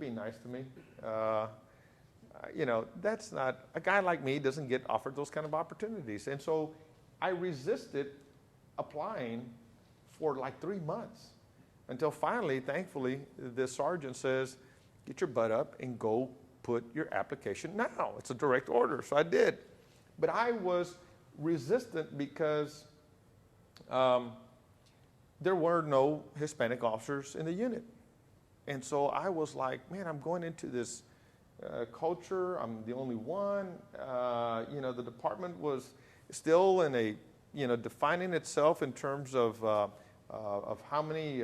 being nice to me. That's not, a guy like me doesn't get offered those kind of opportunities. And so I resisted applying for like 3 months until finally, thankfully, the sergeant says, get your butt up and go put your application now. It's a direct order. So I did. But I was resistant because there were no Hispanic officers in the unit. And so I was like, man, I'm going into this culture. I'm the only one. The department was still in a, defining itself in terms of how many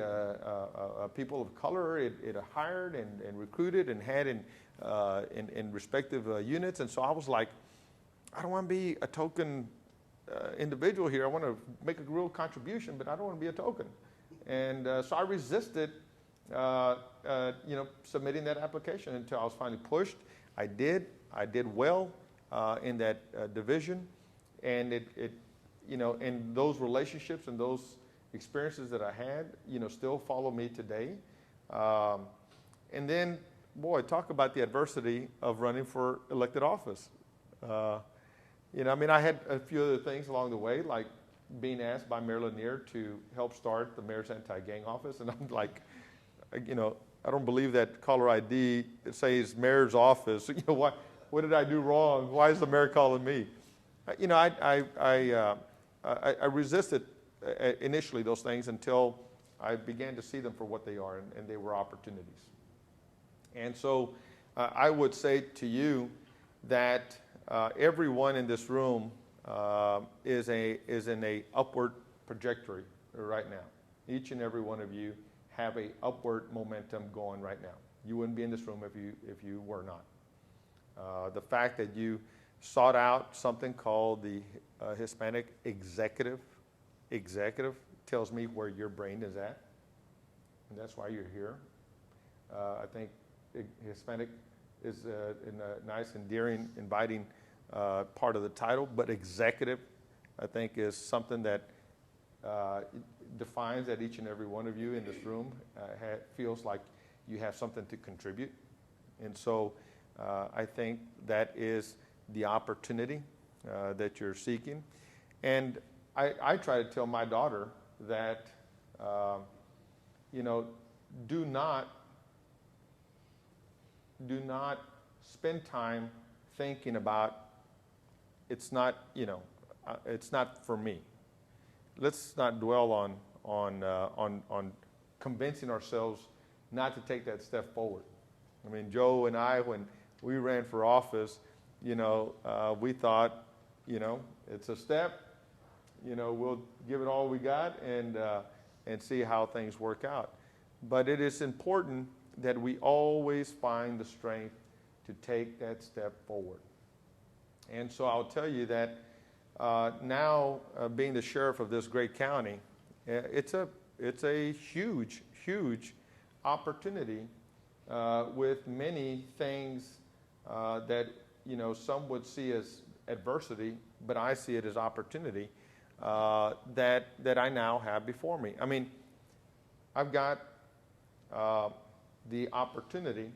people of color it hired and recruited and had in respective units. And so I was like, I don't want to be a token individual here. I want to make a real contribution, but I don't want to be a token. And so I resisted, submitting that application until I was finally pushed. I did well in that division, and and those relationships and those experiences that I had, still follow me today. And then, boy, talk about the adversity of running for elected office. I had a few other things along the way, like being asked by Mayor Lanier to help start the mayor's anti-gang office. And I'm like, I don't believe that caller ID says mayor's office. What did I do wrong? Why is the mayor calling me? I resisted initially those things until I began to see them for what they are, and they were opportunities. And so I would say to you that everyone in this room is in a upward trajectory right now. Each and every one of you have a upward momentum going right now. You wouldn't be in this room if you were not. The fact that you sought out something called the Hispanic executive tells me where your brain is at, and that's why you're here. I think Hispanic is in a nice, endearing, inviting part of the title, but executive, I think, is something that defines that each and every one of you in this room feels like you have something to contribute. And so I think that is the opportunity that you're seeking. And I try to tell my daughter that, do not spend time thinking about it's not for me. Let's not dwell on convincing ourselves not to take that step forward. I mean, Joe and I, when we ran for office, we thought, it's a step. We'll give it all we got and see how things work out. But it is important that we always find the strength to take that step forward. And so I'll tell you that now, being the sheriff of this great county, it's a huge, huge opportunity with many things that some would see as adversity, but I see it as opportunity that I now have before me. I mean, I've got the opportunity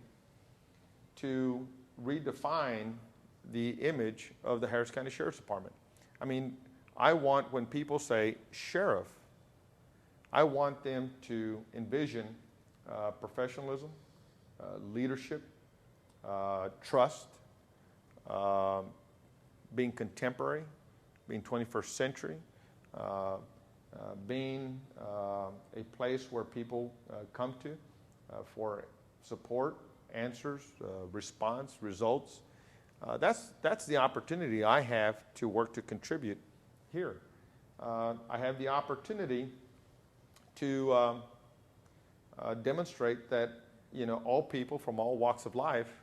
to redefine the image of the Harris County Sheriff's Department. I mean, I want, when people say sheriff, I want them to envision professionalism, leadership, trust, being contemporary, being 21st century, being a place where people come to for support, answers, response, results. That's the opportunity I have to work to contribute here. I have the opportunity to demonstrate that all people from all walks of life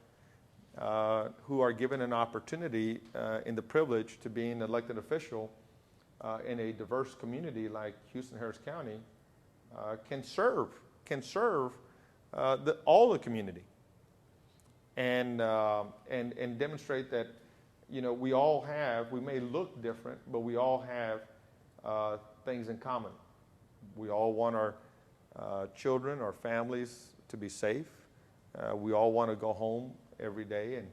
who are given an opportunity in the privilege to be an elected official in a diverse community like Houston-Harris County can serve all the community, and demonstrate that we may look different, but we all have things in common. We all want our children, our families to be safe. We all want to go home every day and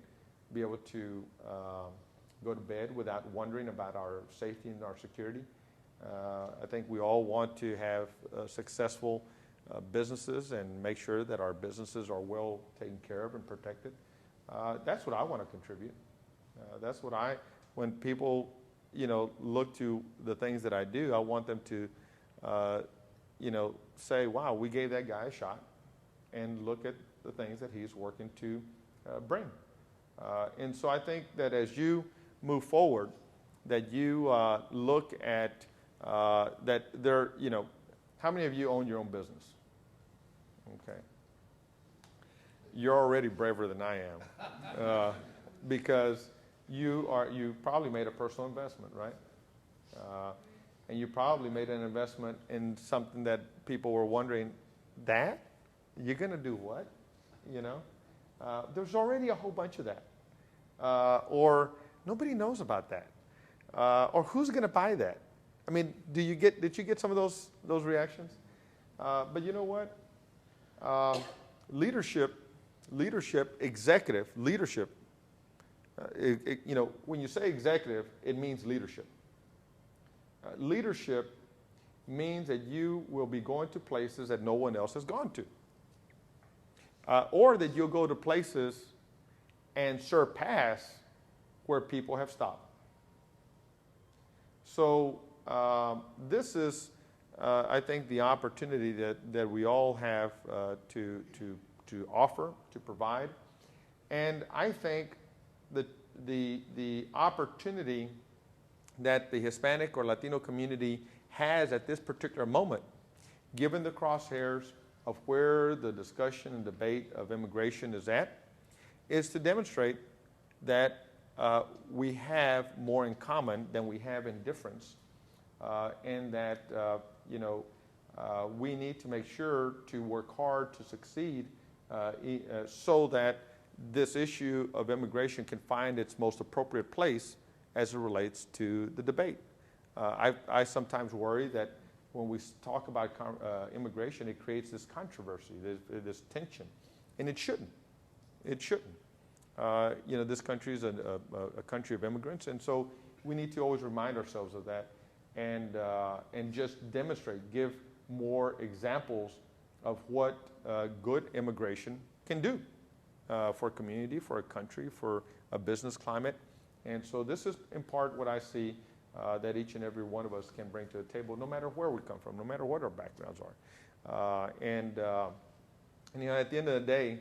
be able to go to bed without wondering about our safety and our security. I think we all want to have successful businesses and make sure that our businesses are well taken care of and protected. That's what I want to contribute. That's what when people, look to the things that I do, I want them to, say, wow, we gave that guy a shot, and look at the things that he's working to bring. And so I think that as you move forward, that you look at that there, how many of you own your own business? Okay. You're already braver than I am because you probably made a personal investment, right? And you probably made an investment in something that people were wondering, that? You're going to do what? There's already a whole bunch of that. Or nobody knows about that. Or who's going to buy that? I mean, did you get some of those reactions? But you know what? Executive leadership, when you say executive, it means leadership. Leadership means that you will be going to places that no one else has gone to. Or that you'll go to places and surpass where people have stopped. So this is, I think, the opportunity that we all have to offer, to provide. And I think that the opportunity that the Hispanic or Latino community has at this particular moment, given the crosshairs of where the discussion and debate of immigration is at, is to demonstrate that we have more in common than we have in difference, and that we need to make sure to work hard to succeed so that this issue of immigration can find its most appropriate place as it relates to the debate. I sometimes worry that when we talk about immigration, it creates this controversy, this tension, and it shouldn't. It shouldn't. This country is a country of immigrants, and so we need to always remind ourselves of that, and just demonstrate, give more examples of what good immigration can do for a community, for a country, for a business climate. And so this is in part what I see that each and every one of us can bring to the table, no matter where we come from, no matter what our backgrounds are. And at the end of the day,